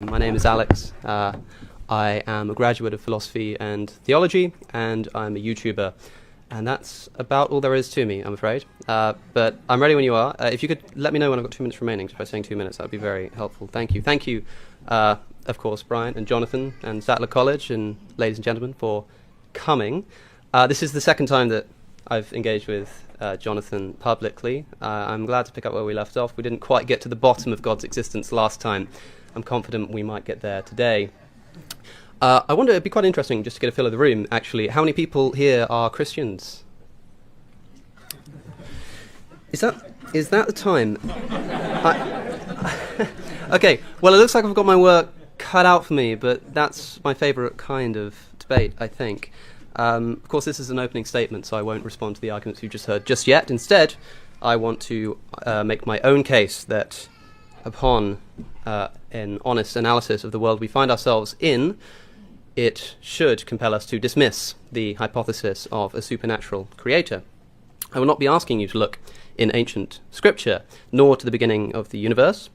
My name is Alex. I am a graduate of philosophy and theology, and I'm a YouTuber. And that's about all there is to me, I'm afraid. But I'm ready when you are. If you could let me know when I've got 2 minutes remaining, just by saying 2 minutes, that would be very helpful. Thank you. Thank you, of course, Brian and Jonathan and Sattler College, and ladies and gentlemen, for coming. This is the second time that I've engaged with Jonathan publicly. I'm glad to pick up where we left off. We didn't quite get to the bottom of God's existence last time. I'm confident we might get there today. I wonder, it'd be quite interesting just to get a feel of the room, actually. How many people here are Christians? Is that the time? Okay, well, it looks like I've got my work cut out for me, but that's my favourite kind of debate, I think. Of course, this is an opening statement, so I won't respond to the arguments you've just heard just yet. Instead, I want to make my own case that upon an honest analysis of the world we find ourselves in, it should compel us to dismiss the hypothesis of a supernatural creator. I will not be asking you to look in ancient scripture, nor to the beginning of the universe,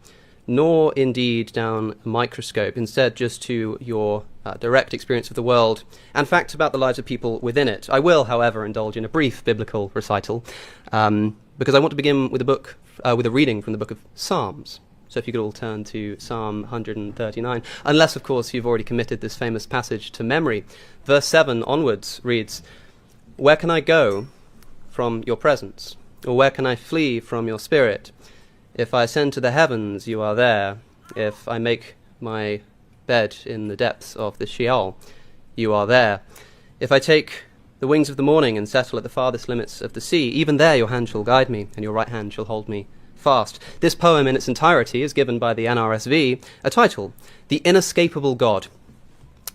nor indeed down a microscope, instead just to your direct experience of the world and facts about the lives of people within it. I will, however, indulge in a brief biblical recital, because I want to begin with a reading from the book of Psalms. So if you could all turn to Psalm 139, unless, of course, you've already committed this famous passage to memory. Verse 7 onwards reads, "Where can I go from your presence? Or where can I flee from your spirit? If I ascend to the heavens, you are there. If I make my bed in the depths of the Sheol, you are there. If I take the wings of the morning and settle at the farthest limits of the sea, even there your hand shall guide me, and your right hand shall hold me fast." This poem in its entirety is given by the NRSV a title, "The Inescapable God."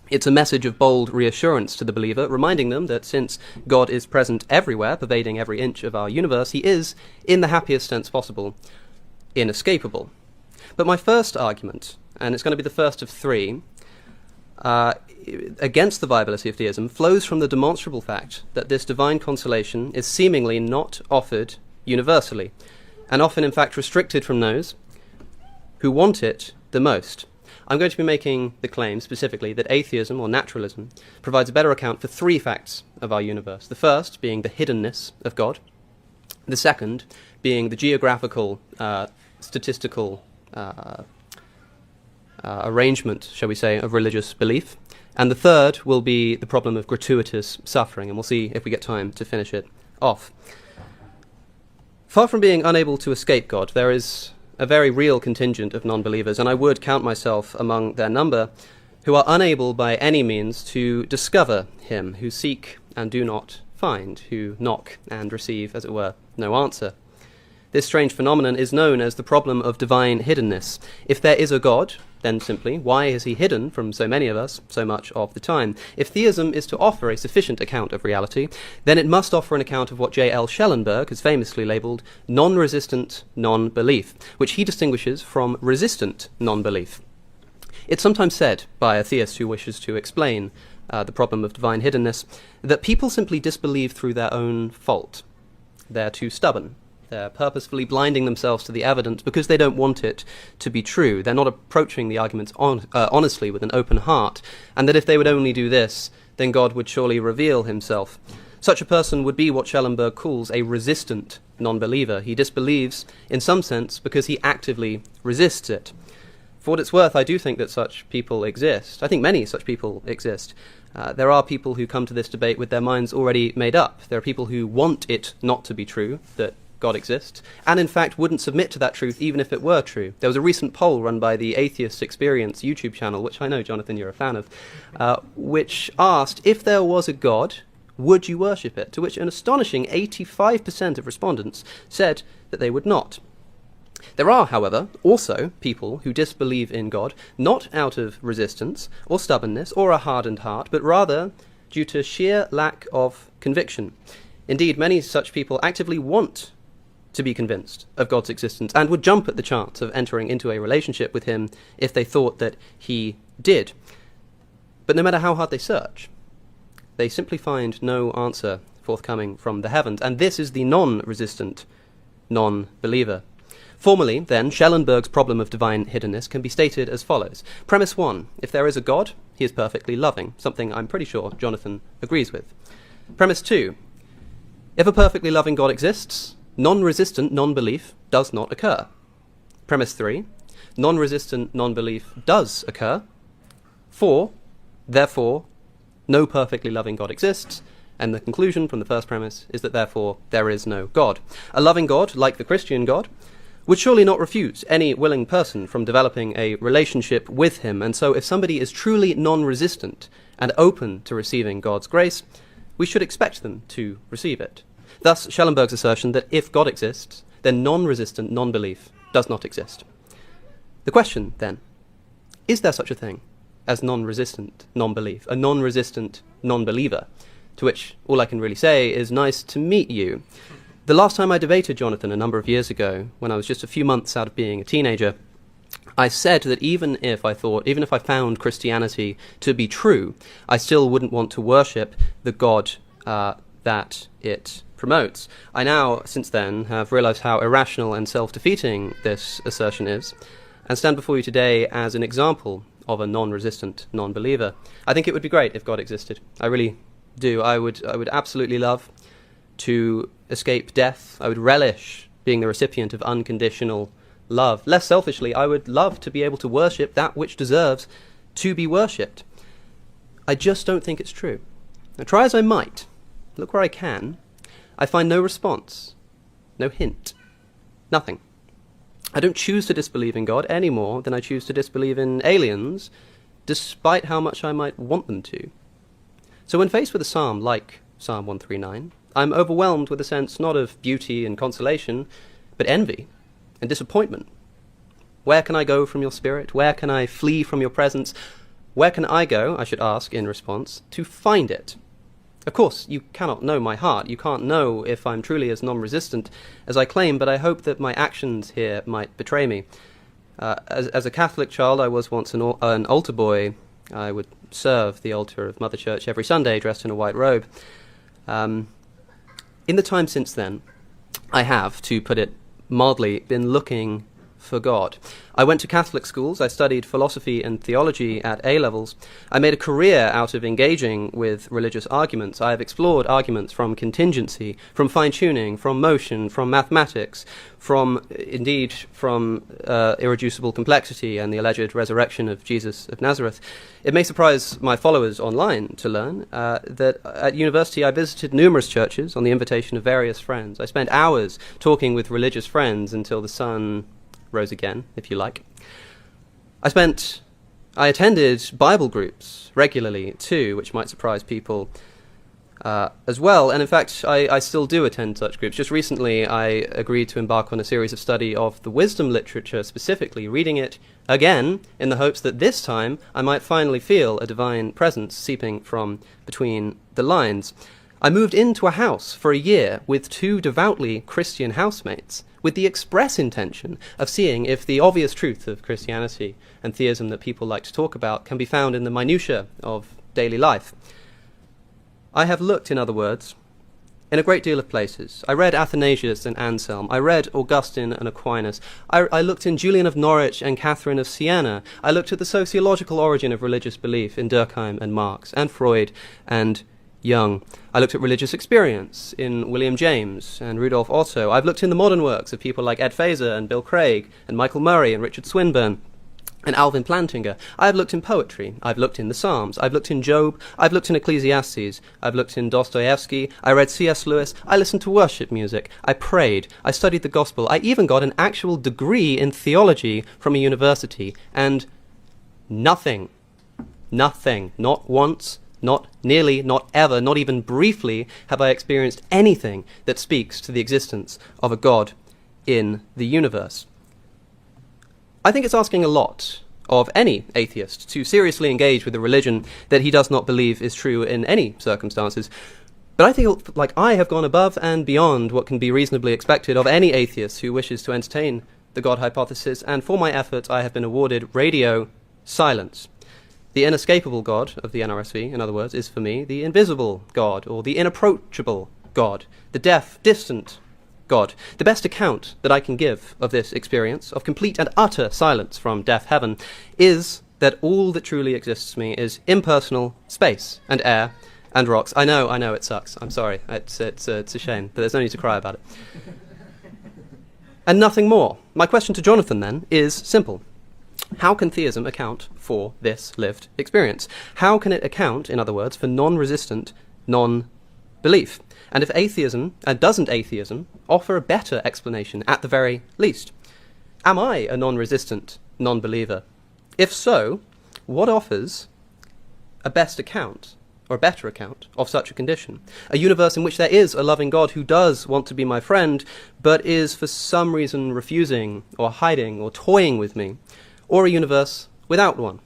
It's a message of bold reassurance to the believer, reminding them that since God is present everywhere, pervading every inch of our universe, he is, in the happiest sense possible, inescapable. But my first argument, and it's going to be the first of three, against the viability of theism, flows from the demonstrable fact that this divine consolation is seemingly not offered universally, and often in fact restricted from those who want it the most. I'm going to be making the claim specifically that atheism or naturalism provides a better account for three facts of our universe. The first being the hiddenness of God, the second being the geographical, statistical arrangement, shall we say, of religious belief, and the third will be the problem of gratuitous suffering, and we'll see if we get time to finish it off. Far from being unable to escape God, there is a very real contingent of non-believers, and I would count myself among their number, who are unable by any means to discover him, who seek and do not find, who knock and receive, as it were, no answer. This strange phenomenon is known as the problem of divine hiddenness. If there is a God, then simply, why is he hidden from so many of us so much of the time? If theism is to offer a sufficient account of reality, then it must offer an account of what J.L. Schellenberg has famously labelled non-resistant non-belief, which he distinguishes from resistant non-belief. It's sometimes said by a theist who wishes to explain the problem of divine hiddenness that people simply disbelieve through their own fault. They're too stubborn. They're purposefully blinding themselves to the evidence because they don't want it to be true. They're not approaching the arguments honestly with an open heart, and that if they would only do this, then God would surely reveal himself. Such a person would be what Schellenberg calls a resistant non-believer. He disbelieves, in some sense, because he actively resists it. For what it's worth, I do think that such people exist. I think many such people exist. There are people who come to this debate with their minds already made up. There are people who want it not to be true, that God exists, and in fact wouldn't submit to that truth even if it were true. There was a recent poll run by the Atheist Experience YouTube channel, which I know, Jonathan, you're a fan of, which asked, if there was a God, would you worship it? To which an astonishing 85% of respondents said that they would not. There are, however, also people who disbelieve in God, not out of resistance or stubbornness or a hardened heart, but rather due to sheer lack of conviction. Indeed, many such people actively want to be convinced of God's existence and would jump at the chance of entering into a relationship with him if they thought that he did. But no matter how hard they search, they simply find no answer forthcoming from the heavens, and this is the non-resistant non-believer. Formally, then, Schellenberg's problem of divine hiddenness can be stated as follows. Premise 1, if there is a God, he is perfectly loving, something I'm pretty sure Jonathan agrees with. Premise 2, if a perfectly loving God exists, non-resistant non-belief does not occur. Premise 3, non-resistant non-belief does occur. 4, therefore, no perfectly loving God exists, and the conclusion from the first premise is that therefore there is no God. A loving God, like the Christian God, would surely not refuse any willing person from developing a relationship with him, and so if somebody is truly non-resistant and open to receiving God's grace, we should expect them to receive it. Thus, Schellenberg's assertion that if God exists, then non-resistant non-belief does not exist. The question, then, is there such a thing as non-resistant non-belief, a non-resistant non-believer? To which all I can really say is nice to meet you. The last time I debated Jonathan a number of years ago, when I was just a few months out of being a teenager, I said that even if I found Christianity to be true, I still wouldn't want to worship the God that it promotes. I now, since then, have realized how irrational and self-defeating this assertion is, and stand before you today as an example of a non-resistant non-believer. I think it would be great if God existed. I really do. I would absolutely love to escape death. I would relish being the recipient of unconditional love. Less selfishly, I would love to be able to worship that which deserves to be worshipped. I just don't think it's true. Now, try as I might, look where I can, I find no response, no hint, nothing. I don't choose to disbelieve in God any more than I choose to disbelieve in aliens, despite how much I might want them to. So when faced with a psalm like Psalm 139, I'm overwhelmed with a sense not of beauty and consolation, but envy and disappointment. Where can I go from your spirit? Where can I flee from your presence? Where can I go, I should ask in response, to find it? Of course, you cannot know my heart. You can't know if I'm truly as non-resistant as I claim, but I hope that my actions here might betray me. As a Catholic child, I was once an altar boy. I would serve the altar of Mother Church every Sunday dressed in a white robe. In the time since then, I have, to put it mildly, been looking for God. I went to Catholic schools. I studied philosophy and theology at A-levels. I made a career out of engaging with religious arguments. I have explored arguments from contingency, from fine-tuning, from motion, from mathematics, from irreducible complexity and the alleged resurrection of Jesus of Nazareth. It may surprise my followers online to learn that at university I visited numerous churches on the invitation of various friends. I spent hours talking with religious friends until the sun rose again, if you like. I attended Bible groups regularly too, which might surprise people as well. And in fact, I still do attend such groups. Just recently, I agreed to embark on a series of study of the wisdom literature, specifically reading it again in the hopes that this time I might finally feel a divine presence seeping from between the lines. I moved into a house for a year with 2 devoutly Christian housemates, with the express intention of seeing if the obvious truth of Christianity and theism that people like to talk about can be found in the minutiae of daily life. I have looked, in other words, in a great deal of places. I read Athanasius and Anselm. I read Augustine and Aquinas. I looked in Julian of Norwich and Catherine of Siena. I looked at the sociological origin of religious belief in Durkheim and Marx and Freud and Young. I looked at religious experience in William James and Rudolf Otto. I've looked in the modern works of people like Ed Feser and Bill Craig and Michael Murray and Richard Swinburne and Alvin Plantinga. I've looked in poetry. I've looked in the Psalms. I've looked in Job. I've looked in Ecclesiastes. I've looked in Dostoevsky. I read C.S. Lewis. I listened to worship music. I prayed. I studied the gospel. I even got an actual degree in theology from a university. And nothing, not once, not nearly, not ever, not even briefly have I experienced anything that speaks to the existence of a God in the universe. I think it's asking a lot of any atheist to seriously engage with a religion that he does not believe is true in any circumstances. But I feel like I have gone above and beyond what can be reasonably expected of any atheist who wishes to entertain the God hypothesis, and for my efforts I have been awarded radio silence. The inescapable God of the NRSV, in other words, is for me the invisible God, or the inapproachable God, the deaf, distant God. The best account that I can give of this experience of complete and utter silence from deaf heaven is that all that truly exists to me is impersonal space and air and rocks. I know, it sucks. I'm sorry. It's a shame, but there's no need to cry about it. And nothing more. My question to Jonathan, then, is simple. How can theism account for this lived experience? How can it account, in other words, for non-resistant non-belief? And if atheism, doesn't atheism, offer a better explanation at the very least? Am I a non-resistant non-believer? If so, what offers a best account, or a better account, of such a condition? A universe in which there is a loving God who does want to be my friend, but is for some reason refusing, or hiding, or toying with me? Or a universe without one?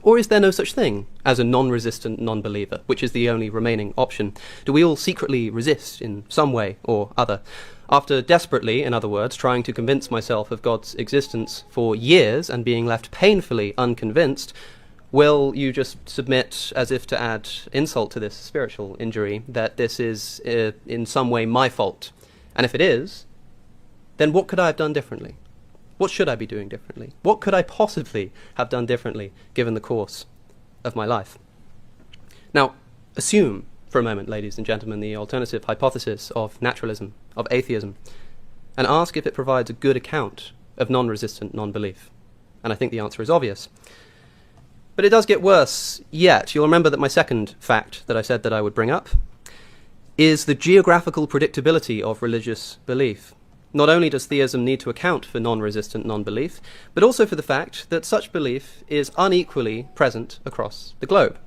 Or is there no such thing as a non-resistant non-believer, which is the only remaining option? Do we all secretly resist in some way or other? After desperately, in other words, trying to convince myself of God's existence for years and being left painfully unconvinced, will you just submit, as if to add insult to this spiritual injury, that this is in some way my fault? And if it is, then what could I have done differently? What should I be doing differently? What could I possibly have done differently given the course of my life? Now, assume for a moment, ladies and gentlemen, the alternative hypothesis of naturalism, of atheism, and ask if it provides a good account of non-resistant non-belief. And I think the answer is obvious. But it does get worse yet. You'll remember that my second fact that I said that I would bring up is the geographical predictability of religious belief. Not only does theism need to account for non-resistant non-belief, but also for the fact that such belief is unequally present across the globe.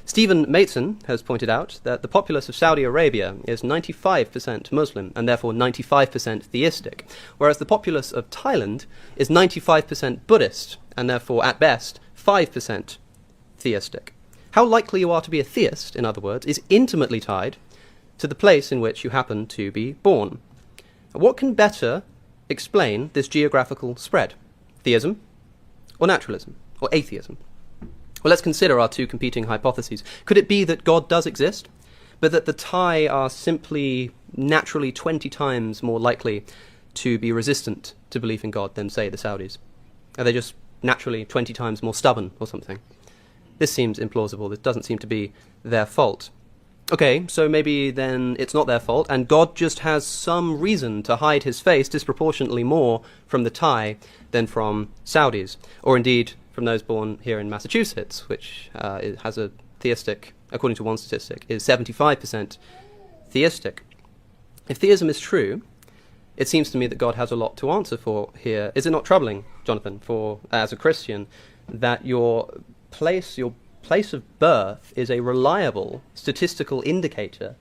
Stephen Mason has pointed out that the populace of Saudi Arabia is 95% Muslim and therefore 95% theistic, whereas the populace of Thailand is 95% Buddhist and therefore, at best, 5% theistic. How likely you are to be a theist, in other words, is intimately tied to the place in which you happen to be born. What can better explain this geographical spread? Theism or naturalism or atheism? Well, let's consider our two competing hypotheses. Could it be that God does exist, but that the Thai are simply naturally 20 times more likely to be resistant to belief in God than, say, the Saudis? Are they just naturally 20 times more stubborn or something? This seems implausible. This doesn't seem to be their fault. Okay, so maybe then it's not their fault, and God just has some reason to hide his face disproportionately more from the Thai than from Saudis, or indeed from those born here in Massachusetts, which has a theistic, according to one statistic, is 75% theistic. If theism is true, it seems to me that God has a lot to answer for here. Is it not troubling, Jonathan, for as a Christian, that your place of birth is a reliable statistical indicator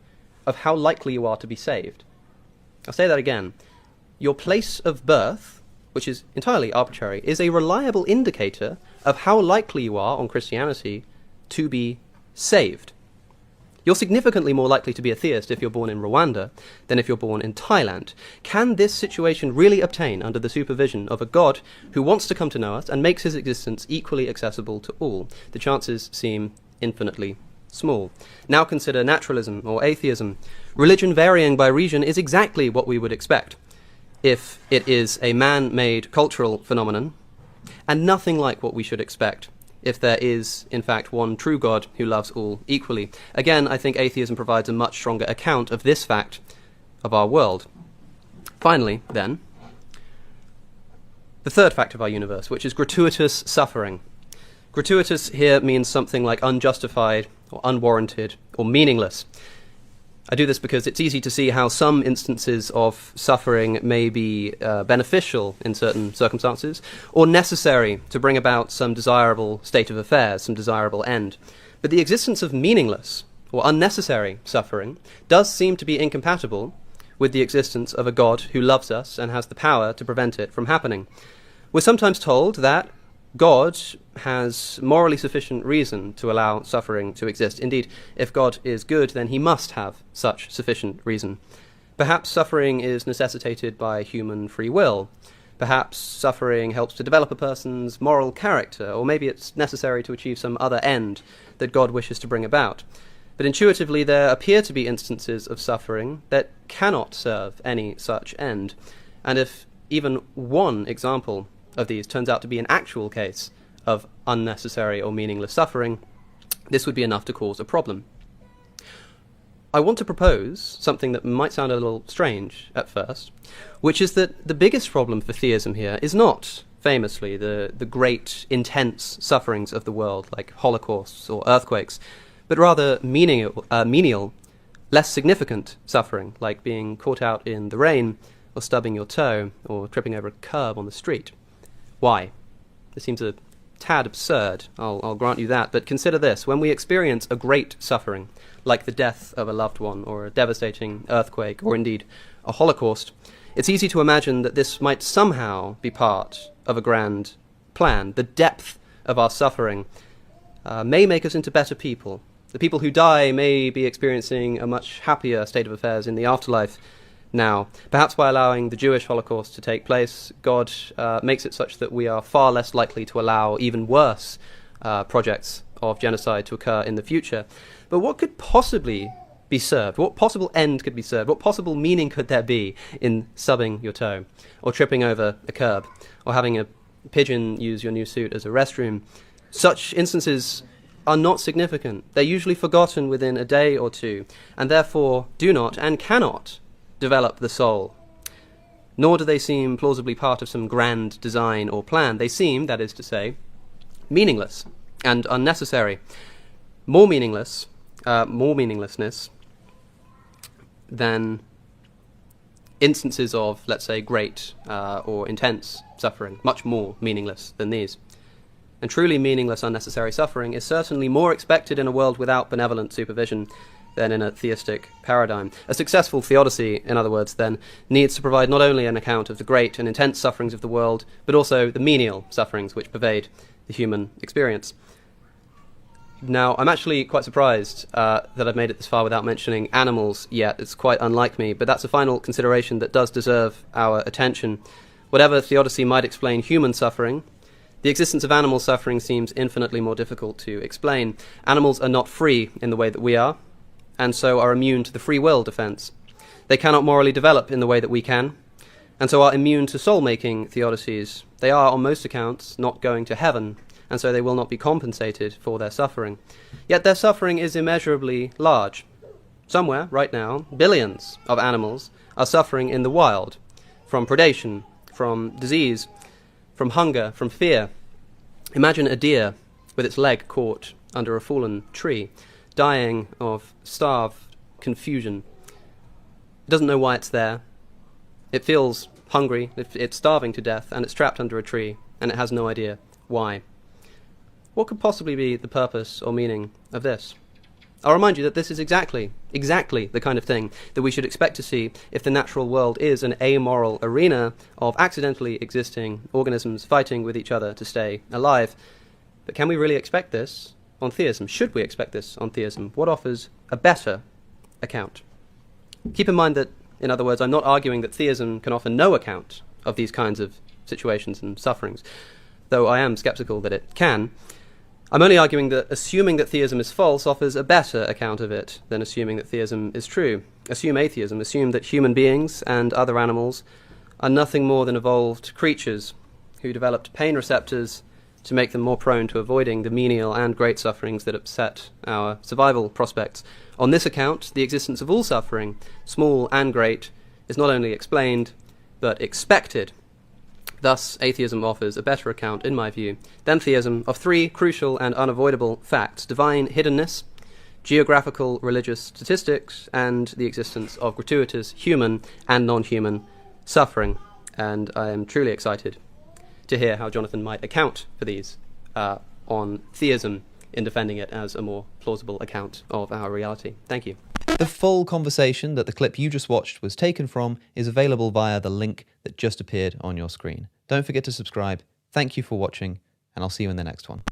of how likely you are to be saved? I'll say that again. Your place of birth, which is entirely arbitrary, is a reliable indicator of how likely you are on Christianity to be saved. You're significantly more likely to be a theist if you're born in Rwanda than if you're born in Thailand. Can this situation really obtain under the supervision of a God who wants to come to know us and makes his existence equally accessible to all? The chances seem infinitely small. Now consider naturalism or atheism. Religion varying by region is exactly what we would expect if it is a man-made cultural phenomenon, and nothing like what we should expect if there is, in fact, one true God who loves all equally. Again, I think atheism provides a much stronger account of this fact of our world. Finally, then, the third fact of our universe, which is gratuitous suffering. Gratuitous here means something like unjustified or unwarranted or meaningless. I do this because it's easy to see how some instances of suffering may be beneficial in certain circumstances, or necessary to bring about some desirable state of affairs, some desirable end. But the existence of meaningless or unnecessary suffering does seem to be incompatible with the existence of a God who loves us and has the power to prevent it from happening. We're sometimes told that God has morally sufficient reason to allow suffering to exist. Indeed, if God is good, then he must have such sufficient reason. Perhaps suffering is necessitated by human free will. Perhaps suffering helps to develop a person's moral character, or maybe it's necessary to achieve some other end that God wishes to bring about. But intuitively there appear to be instances of suffering that cannot serve any such end. And if even one example of these turns out to be an actual case of unnecessary or meaningless suffering, this would be enough to cause a problem. I want to propose something that might sound a little strange at first, which is that the biggest problem for theism here is not, famously, the great, intense sufferings of the world, like holocausts or earthquakes, but rather menial, less significant suffering, like being caught out in the rain, or stubbing your toe, or tripping over a curb on the street. Why? This seems a tad absurd, I'll grant you that, but consider this. When we experience a great suffering, like the death of a loved one, or a devastating earthquake, or indeed a holocaust, it's easy to imagine that this might somehow be part of a grand plan. The depth of our suffering may make us into better people. The people who die may be experiencing a much happier state of affairs in the afterlife now. Perhaps by allowing the Jewish Holocaust to take place, God makes it such that we are far less likely to allow even worse projects of genocide to occur in the future. But what could possibly be served? What possible end could be served? What possible meaning could there be in stubbing your toe, or tripping over a curb, or having a pigeon use your new suit as a restroom? Such instances are not significant. They're usually forgotten within a day or two, and therefore do not and cannot develop the soul. Nor do they seem plausibly part of some grand design or plan. They seem, that is to say, meaningless and unnecessary. More meaninglessness than instances of, let's say, great or intense suffering, much more meaningless than these. And truly meaningless, unnecessary suffering is certainly more expected in a world without benevolent supervision than in a theistic paradigm. A successful theodicy, in other words, then, needs to provide not only an account of the great and intense sufferings of the world, but also the menial sufferings which pervade the human experience. Now, I'm actually quite surprised that I've made it this far without mentioning animals yet. It's quite unlike me, but that's a final consideration that does deserve our attention. Whatever theodicy might explain human suffering, the existence of animal suffering seems infinitely more difficult to explain. Animals are not free in the way that we are, and so are immune to the free will defense. They cannot morally develop in the way that we can, and so are immune to soul-making theodicies. They are, on most accounts, not going to heaven, and so they will not be compensated for their suffering. Yet their suffering is immeasurably large. Somewhere, right now, billions of animals are suffering in the wild, from predation, from disease, from hunger, from fear. Imagine a deer with its leg caught under a fallen tree, dying of starved confusion. It doesn't know why it's there. It feels hungry, it's starving to death, and it's trapped under a tree, and it has no idea why. What could possibly be the purpose or meaning of this? I'll remind you that this is exactly the kind of thing that we should expect to see if the natural world is an amoral arena of accidentally existing organisms fighting with each other to stay alive. But can we really expect this on theism? Should we expect this on theism? What offers a better account? Keep in mind that, in other words, I'm not arguing that theism can offer no account of these kinds of situations and sufferings, though I am skeptical that it can. I'm only arguing that assuming that theism is false offers a better account of it than assuming that theism is true. Assume atheism. Assume that human beings and other animals are nothing more than evolved creatures who developed pain receptors to make them more prone to avoiding the menial and great sufferings that upset our survival prospects. On this account, the existence of all suffering, small and great, is not only explained, but expected. Thus, atheism offers a better account, in my view, than theism of three crucial and unavoidable facts: divine hiddenness, geographical religious statistics, and the existence of gratuitous human and non-human suffering. And I am truly excited to hear how Jonathan might account for these on theism in defending it as a more plausible account of our reality. Thank you. The full conversation that the clip you just watched was taken from is available via the link that just appeared on your screen. Don't forget to subscribe. Thank you for watching, and I'll see you in the next one.